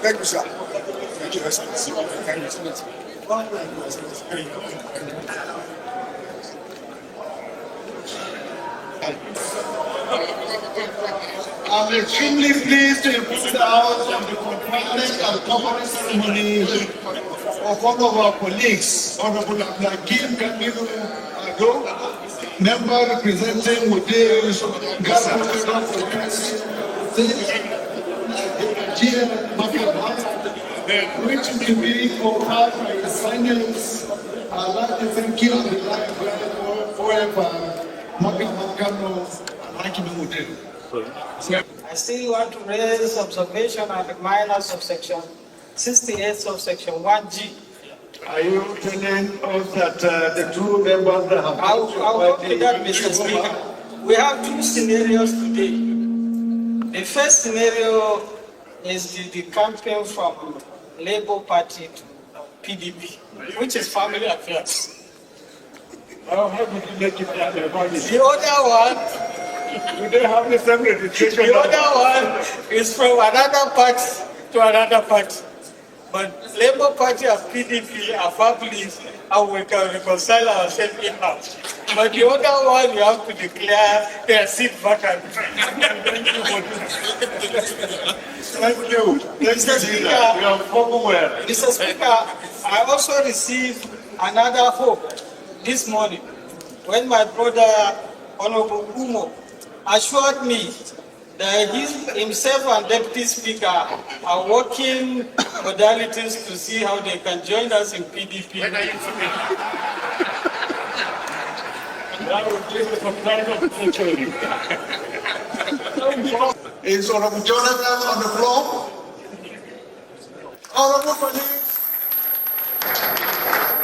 Thank you, sir. Thank you, Excellency. Thank you, Excellency. I'm extremely pleased to inform the House of the conference and corporate ceremony of one of our colleagues, Honorable Abdulhakeem Kamilu Ado, member representing Mude's Government which will be overhauled by his finance. I'd like to thank you on behalf of forever, Makano, and Hakim Mude. I still want to raise observation on the minor subsection 68 subsection 1G. Are you telling us that the two members that have I'll come to that, Mr. Speaker. We have two scenarios today. The first scenario is the campaign from Labour Party to PDP, which is family affairs. how would you make it that? The other one, Do they have the same registration? the other one is from another party to another party. But Labour Party and PDP are families and we can reconcile ourselves in-house. But the other one, you have to declare their seat vacant. Thank you. Mr. Speaker, We are well. Mr. Speaker, I also received another hope this morning when my brother, Honorable Umo, assured me that he himself and Deputy Speaker are working modalities to see how they can join us in PDP. Is Honorable Jonathan on the floor? Honorable colleagues,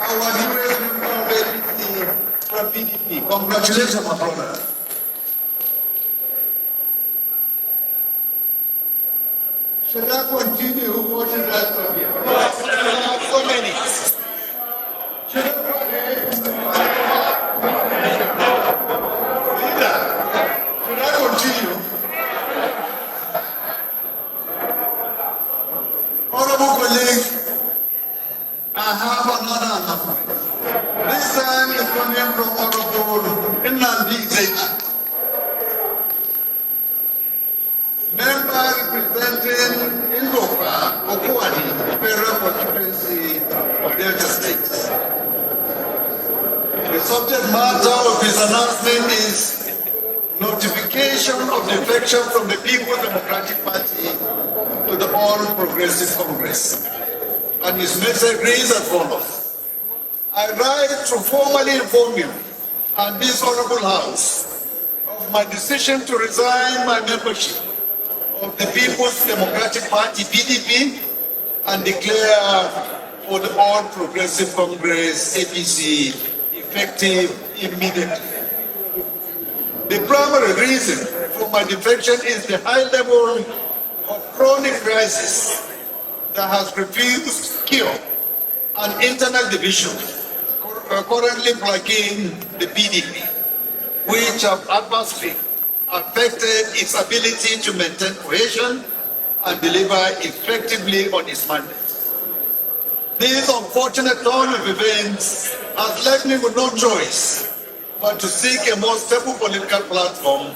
our newest member of APC from PDP. Congratulations, my brother. Should I continue? What is that from here? So many. Should I Leader, should I continue? Honorable colleagues, I have another announcement. This time is coming from Honorable Nnamdi Zeji, member representing Indoka, Okwani, Federal Constituency of Delta States. The subject matter of his announcement is notification of defection from the People's Democratic Party to the All Progressive Congress. And his message reads as follows. I write to formally inform you and this Honorable House of my decision to resign my membership of the People's Democratic Party, PDP, and declare for the All Progressive Congress, APC, effective immediately. The primary reason for my defection is the high level of chronic crisis that has refused cure and internal division currently plaguing the PDP, which have adversely affected its ability to maintain cohesion and deliver effectively on its mandate. This unfortunate turn of events has left me with no choice but to seek a more stable political platform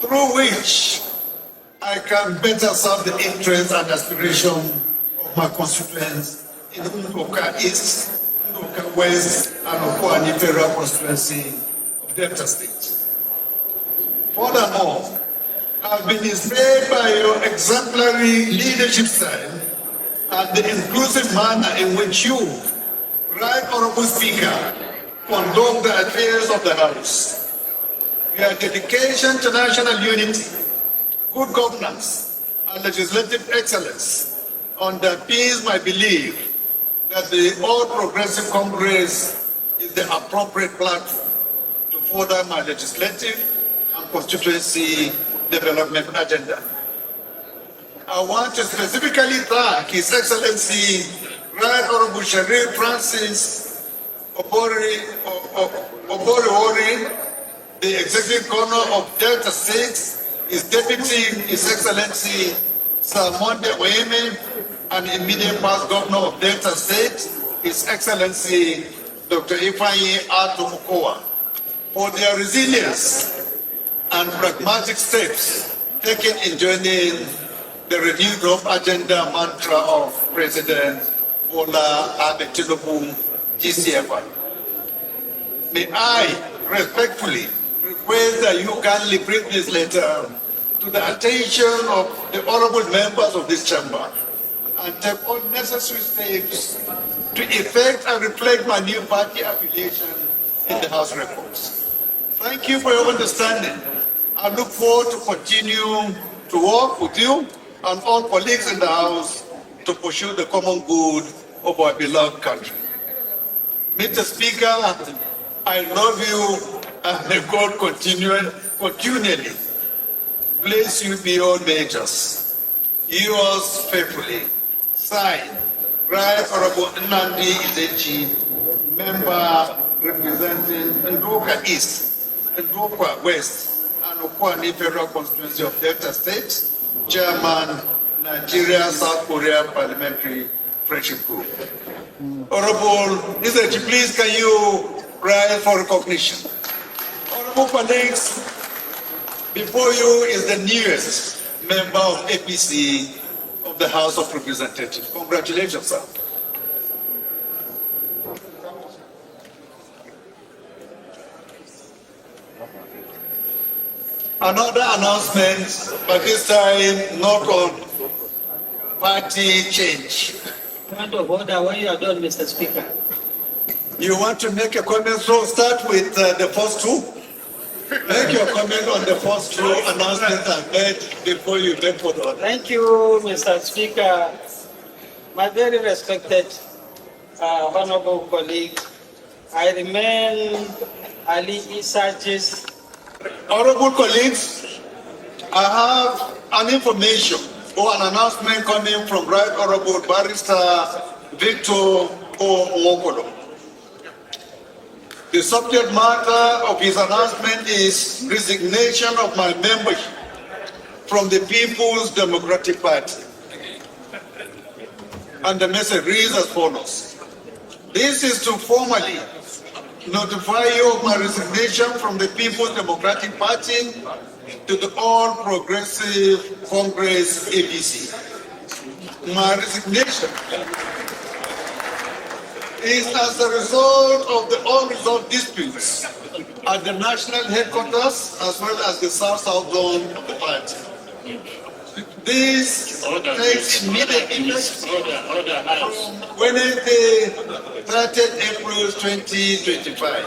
through which I can better serve the interests and aspirations of my constituents in Ndoka East, Ndoka West, and Okwani Federal Constituency of Delta State. Furthermore, I've been inspired by your exemplary leadership style and the inclusive manner in which you, Right Honorable Speaker, conduct the affairs of the House. Your dedication to national unity, good governance, and legislative excellence underpins my belief that the All Progressive Congress is the appropriate platform to further my legislative and constituency development agenda. I want to specifically thank His Excellency Right Honorable Sharif Francis Obori, the Executive Governor of Delta State, his Deputy, His Excellency Sir Monde Oyeme, and immediate past Governor of Delta State, His Excellency Dr. Ifeanyi Atumukowa, for their resilience and pragmatic steps taken in joining the renewed growth agenda mantra of President Bola Ahmed Tinubu, GCFR. May I respectfully request that you kindly bring this letter to the attention of the honorable members of this chamber and take all necessary steps to effect and reflect my new party affiliation in the House records. Thank you for your understanding. I look forward to continue to work with you and all colleagues in the House to pursue the common good of our beloved country. Mr. Speaker, I love you and may God continually bless you beyond measures. Yours faithfully, signed, Right Honorable Nnamdi Idechi, member representing Ndoka East, Ndoka West, and Okwani Federal Constituency of Delta State, Chairman, Nigeria South Korea Parliamentary Friendship Group. Honorable Idechi, please can you rise for recognition? Honorable colleagues, before you is the newest member of APC of the House of Representatives. Congratulations, sir. Another announcement, but this time not on party change. Point of order when you are done, Mr. Speaker. You want to make a comment, so start with the first two. Make your comment on the first two announcements I made before you make for the order. Thank you, Mr. Speaker. My very respected honorable colleague, I remain Ali Isajis. Honorable colleagues, I have an information or an announcement coming from Right Honorable Barrister Victor Omokolo. The subject matter of his announcement is resignation of my membership from the People's Democratic Party. And the message reads as follows. This is to formally notify you of my resignation from the People's Democratic Party to the All Progressive Congress ABC. My resignation is as a result of the unresolved disputes at the national headquarters as well as the South-South zone of the party. This takes immediate effect from Wednesday, 30th April 2025.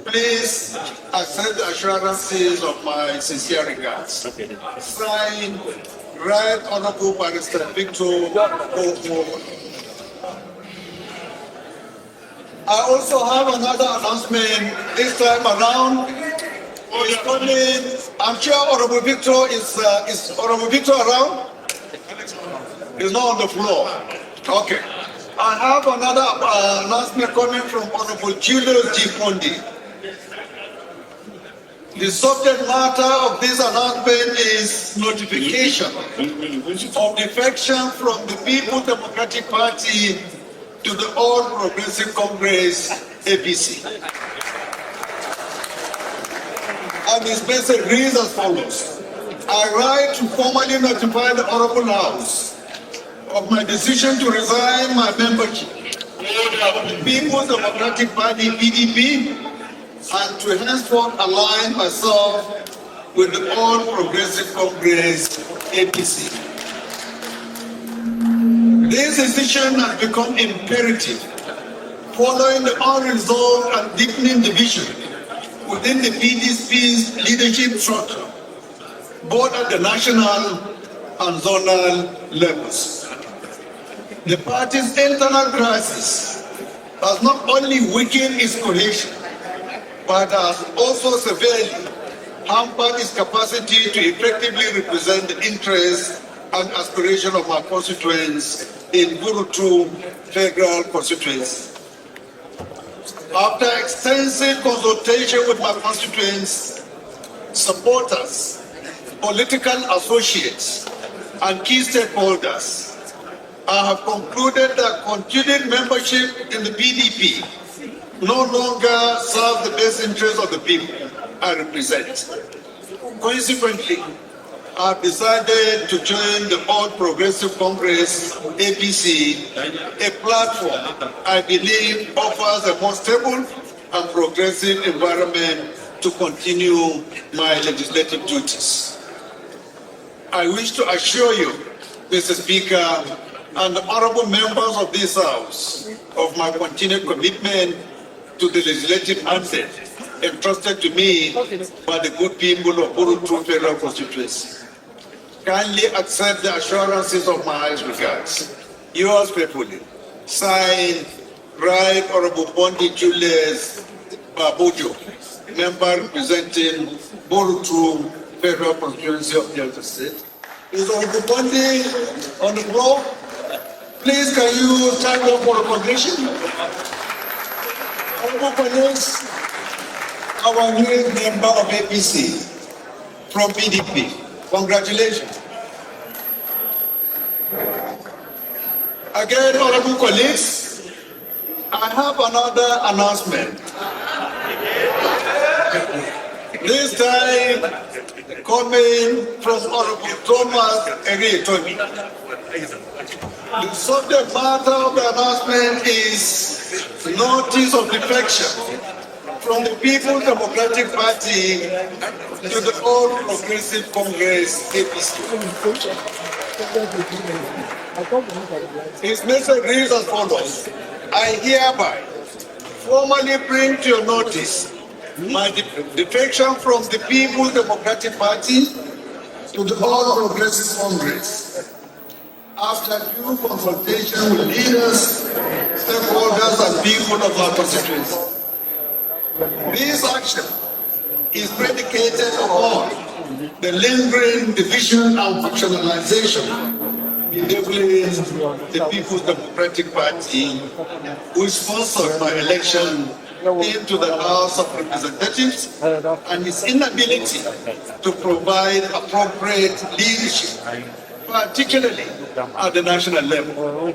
Please accept the assurances of my sincere regards. Signed, Right Honorable Barrister Victor Omokolo. I also have another announcement this time around. It's coming. I'm sure Honorable Victor is Honorable Victor around? He's not on the floor. Okay. I have another announcement coming from Honorable Julius G. Pondi. The subject matter of this announcement is notification of defection from the People's Democratic Party to the All Progressive Congress, APC. And his message reads as follows. I write to formally notify the Honorable House of my decision to resign my membership of the People's Democratic Party, PDP, and to henceforth align myself with the All Progressive Congress, APC. This decision has become imperative following the unresolved and deepening division within the PDP's leadership structure, both at the national and zonal levels. The party's internal crisis has not only weakened its cohesion, but has also severely hampered its capacity to effectively represent the interests and aspiration of my constituents in Burutu Federal Constituency. After extensive consultation with my constituents, supporters, political associates, and key stakeholders, I have concluded that continued membership in the PDP no longer serves the best interests of the people I represent. Consequently, I have decided to join the All Progressive Congress, APC, a platform I believe offers a more stable and progressive environment to continue my legislative duties. I wish to assure you, Mr. Speaker, and the honorable members of this House of my continued commitment to the legislative mandate entrusted to me by the good people of Burutu Federal Constituency. Kindly accept the assurances of my highest regards. Yours faithfully, signed, Right Honorable Bondi Julius Babojo, member representing Burutu Federal Constituency of Delta State. Is Honorable Bondi on the floor? Please, can you stand up for recognition? Honorable colleagues, our new member of APC from PDP. Congratulations. Again, honorable colleagues, I have another announcement. This time, coming from Honorable Thomas Erietomi. The subject matter of the announcement is notice of defection from the People's Democratic Party to the All Progressive Congress, APC. His message reads as follows. I hereby formally bring to your notice my defection from the People's Democratic Party to the All Progressive Congress. After due consultation with leaders, stakeholders, and people of our constituency. This action is predicated upon the lingering division and factionalization enabling the People's Democratic Party, who sponsored my election into the House of Representatives, and its inability to provide appropriate leadership, particularly at the national level.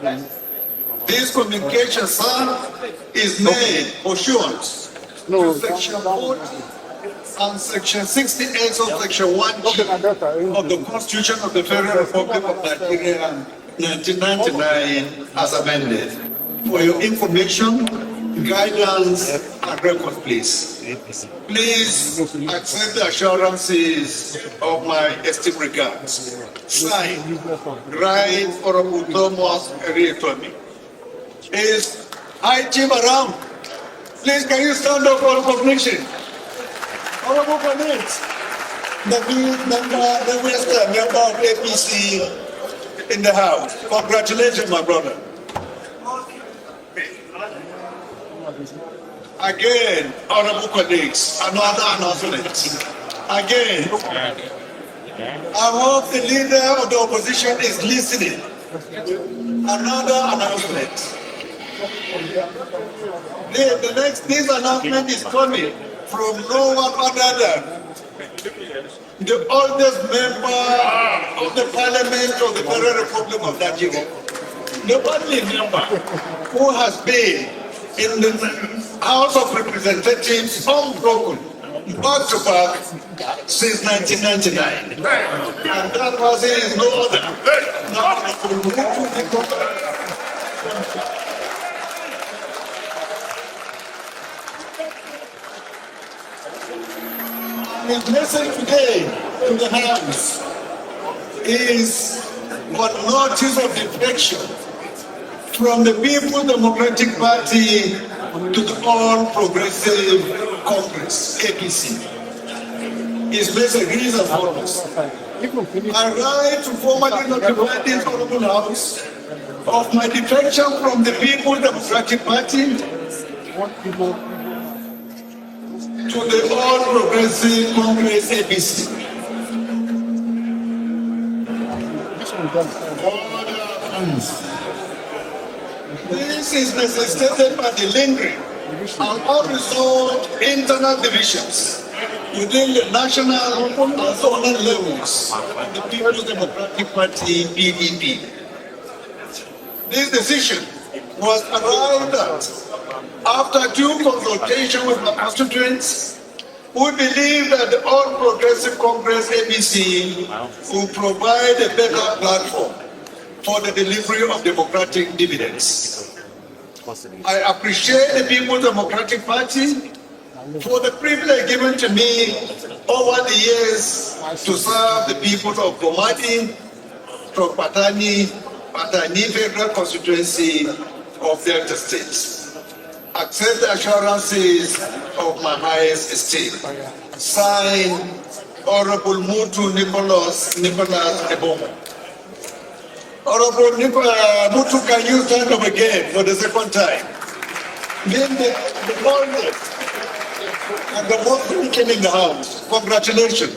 This communication, sir, is made pursuant to Section 40 and Section 68 of Section 1G of the Constitution of the Federal Republic of Nigeria, 1999, as amended. For your information, guidance, and record, please. Please accept the assurances of my esteemed regards. Signed, Right Honorable Thomas Erietomi. Is high chief around? Please, can you stand up for recognition? Honorable colleagues, the Western member of APC in the House. Congratulations, my brother. Again, honorable colleagues, another announcement. Again, I hope the leader of the opposition is listening. Another announcement. This announcement is coming from no one other than the oldest member of the Parliament of the Federal Republic of Nigeria. The only member who has been in the House of Representatives unbroken, back to back, since 1999. And that person is no other. His message today to the House is on notice of defection from the People's Democratic Party to the All Progressive Congress, APC. His message reads as follows. I write to formally notify this Honorable House of my defection from the People's Democratic Party to the All Progressive Congress, APC. This is necessitated by the lingering and unresolved internal divisions within the national and zonal levels of the People's Democratic Party, PDP. This decision was arrived at after due consultation with the constituents who believe that the All Progressive Congress ABC will provide a better platform for the delivery of democratic dividends. I appreciate the People's Democratic Party for the privilege given to me over the years to serve the people of Komati, from Patani Federal Constituency of Delta State. Accept the assurances of my highest esteem. Signed, Honorable Mutu Nicholas Ebomo. Honorable Mutu, can you stand up again for the second time? Then the longest and the most speaking in the House. Congratulations.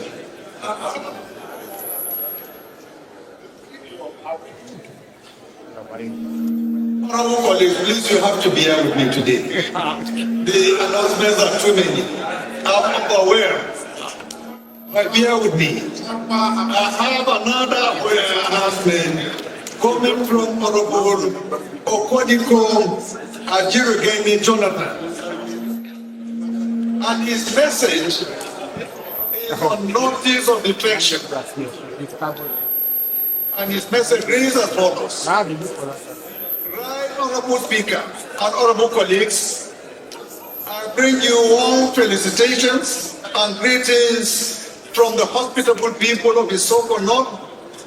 Honorable colleagues, please, you have to be here with me today. The announcements are too many. I'm aware. But bear with me. I have another announcement coming from Honorable Okodiko Ajirogemi Jonathan. And his message is on notice of defection. And his message reads as follows. Right, Honorable Speaker and Honorable colleagues, I bring you warm felicitations and greetings from the hospitable people of the Isoko North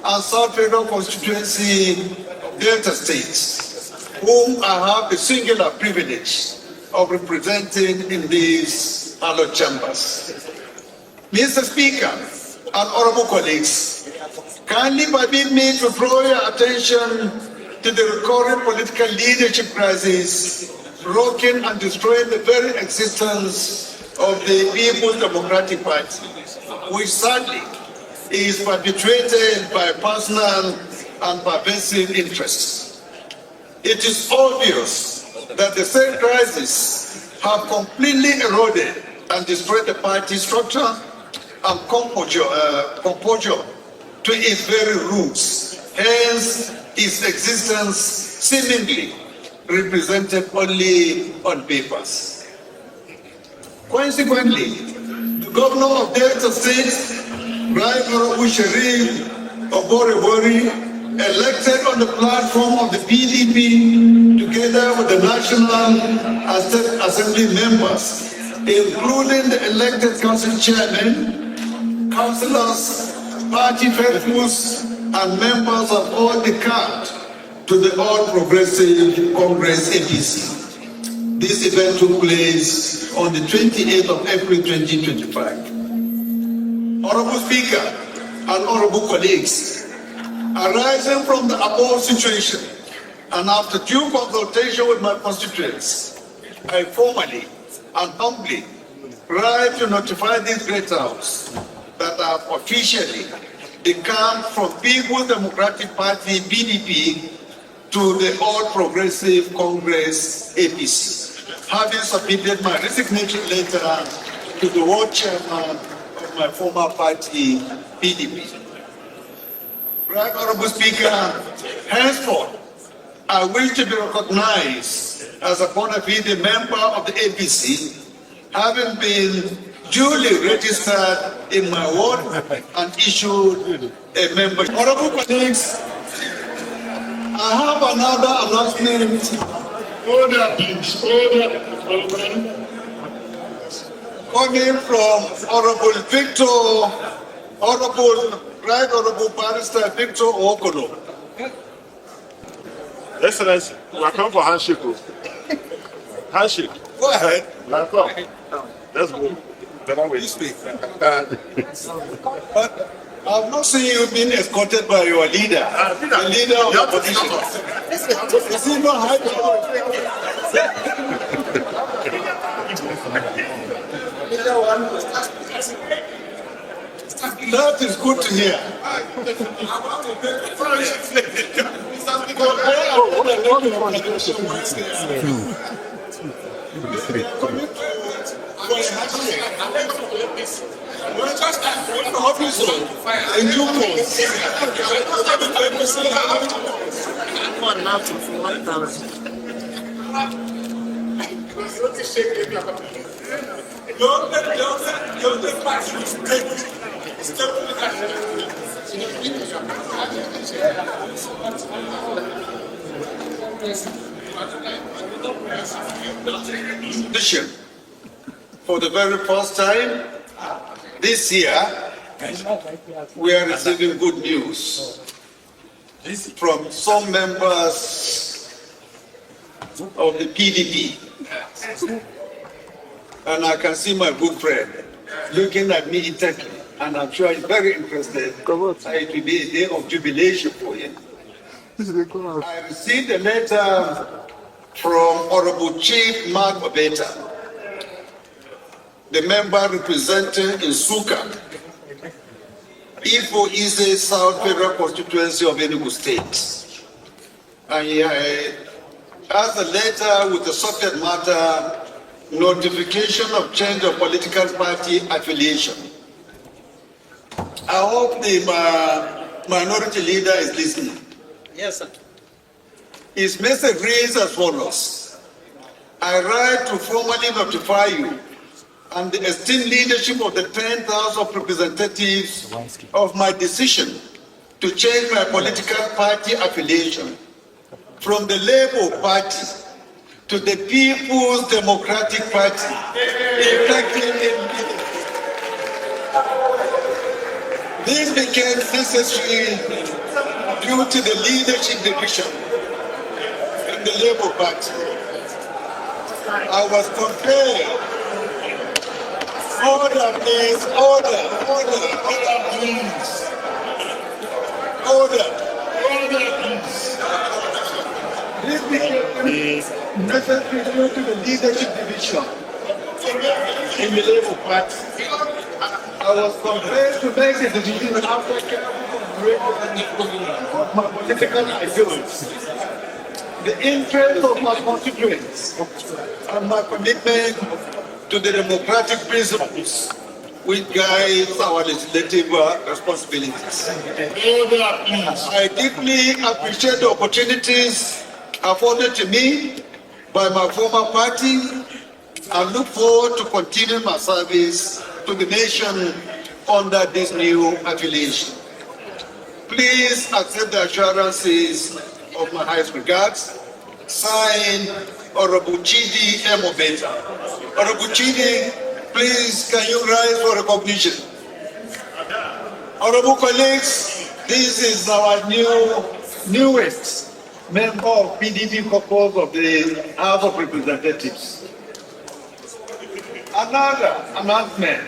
and South Federal Constituency of Delta States, whom I have the singular privilege of representing in these hallowed chambers. Mr. Speaker and honorable colleagues, kindly permit me to draw your attention to the recurring political leadership crisis rocking and destroying the very existence of the People's Democratic Party, which sadly is perpetuated by personal and pervasive interests. It is obvious that the same crisis have completely eroded and destroyed the party structure and composure to its very roots. Hence, its existence seemingly represented only on papers. Consequently, the governor of Delta State, Right Honorable Sharif Oborevori, elected on the platform of the PDP, together with the national and state assembly members, including the elected council chairman, councillors, party faithfuls, and members of all the CAD to the All Progressive Congress APC. This event took place on the 28th of April 2025. Honorable Speaker and honorable colleagues, arising from the above situation and after due consultation with my constituents, I formally and humbly write to notify this great house that I have officially decamped from People's Democratic Party PDP to the All Progressive Congress APC, having submitted my resignation letter to the world chairman of my former party PDP. Right, Honorable Speaker, henceforth, I wish to be recognized as a bona fide member of the APC, having been duly registered in my ward and issued a membership. Honorable colleagues, I have another announcement. Order, please. Order. Coming from Honorable Right Honorable Barrister Victor Okolo. Excellency, we are coming for handshake. Handshake. Go ahead. Now come. Let's go. Better way. You speak. But I've not seen you being escorted by your leader, the leader of the opposition. Is he not happy? That is good to hear. For the very first time this year, we are receiving good news from some members of the PDP. And I can see my good friend looking at me intently, and I'm sure he's very interested. It will be a day of jubilation for him. I received a letter from Honorable Chief Mark Obeta, the member representing in Suka, Ifo Ize South Federal Constituency of Enugu State. And he has a letter with the subject matter, notification of change of political party affiliation. I hope the minority leader is listening. Yes, sir. His message reads as follows. I write to formally notify you and the esteemed leadership of the 10th House of Representatives of my decision to change my political party affiliation from the Labour Party to the People's Democratic Party, effective immediately. This became necessary due to the leadership division in the Labour Party. I was compelled. Order, please. Order, please. Order, please. This became necessary due to the leadership division in the Labour Party. I was compelled to make a decision after careful consideration of my political ideals, the interests of my constituents, and my commitment to the democratic principles which guide our legislative responsibilities. I deeply appreciate the opportunities afforded to me by my former party and look forward to continuing my service to the nation under this new affiliation. Please accept the assurances of my highest regards. Signed, Honorable Chidi M. Obeta. Honorable Chidi, please can you rise for recognition? Honorable colleagues, this is our newest member of PDP caucus of the House of Representatives. Another announcement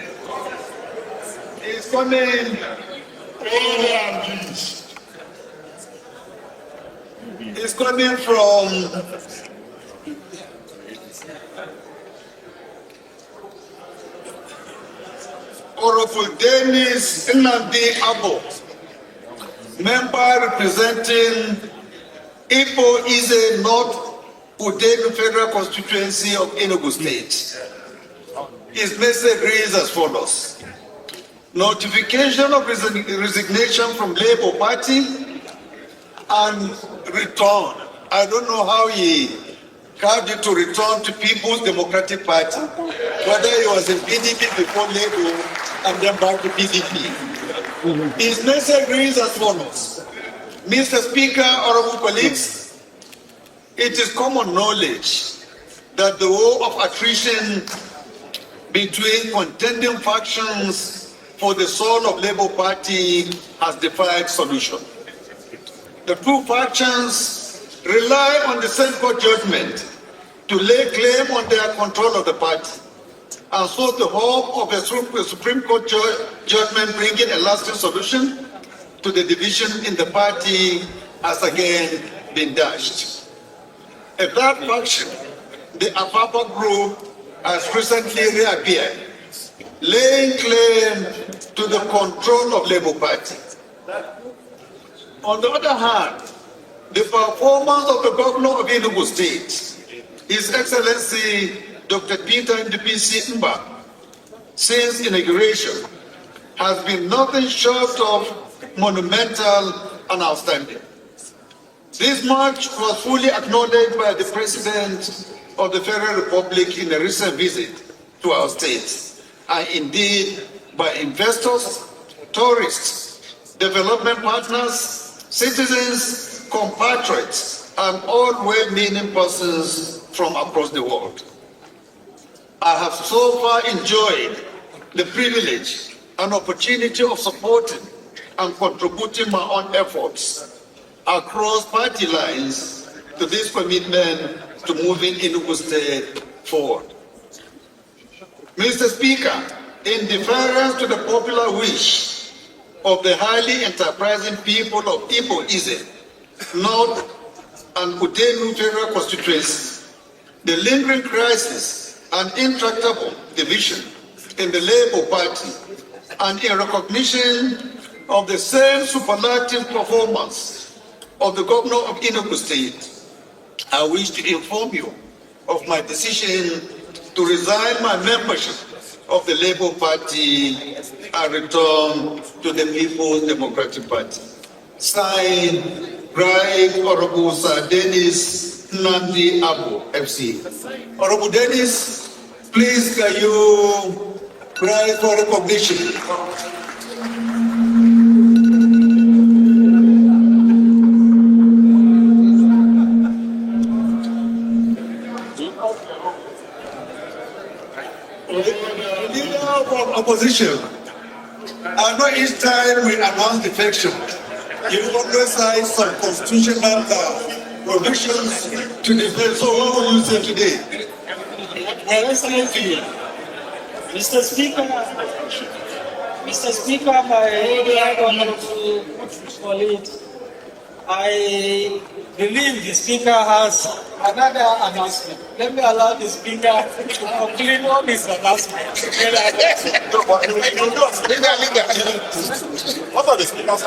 is coming. It's coming from Honorable Dennis Nnamdi Abbas, member representing Ifo Ize North Udenu Federal Constituency of Enugu State. His message reads as follows. Notification of resignation from Labour Party and return. I don't know how he carved it to return to People's Democratic Party, whether he was in PDP before Labour and then back to PDP. His message reads as follows. Mr. Speaker, honorable colleagues, it is common knowledge that the war of attrition between contending factions for the soul of Labour Party has defied solution. The two factions rely on the same court judgment to lay claim on their control of the party, and so the hope of a Supreme Court judgment bringing a lasting solution to the division in the party has again been dashed. A third faction, the Abbas group, has recently reappeared, laying claim to the control of Labour Party. On the other hand, the performance of the governor of Enugu State, His Excellency Dr. Peter Ndubisi Mba, since inauguration, has been nothing short of monumental and outstanding. This march was fully acknowledged by the President of the Federal Republic in a recent visit to our state, and indeed by investors, tourists, development partners, citizens, compatriots, and all well-meaning persons from across the world. I have so far enjoyed the privilege and opportunity of supporting and contributing my own efforts across party lines to this commitment to moving Enugu State forward. Mr. Speaker, in deference to the popular wish of the highly enterprising people of Igbo Ize, North and Udenu federal constituencies, the lingering crisis and intractable division in the Labour Party, and in recognition of the same superlative performance of the governor of Enugu State, I wish to inform you of my decision to resign my membership of the Labour Party and return to the People's Democratic Party. Signed, Right Honorable Sir Dennis Nandi Abu, FC. Honorable Dennis, please can you rise for recognition? Opposition. I know each time we announce defection, you always cite some constitutional provisions to defend. So what will you say today? Excellency, Mr. Speaker, my right honorable colleague, I believe the Speaker has another announcement. Let me allow the Speaker to complete all his announcements. What are the speakers?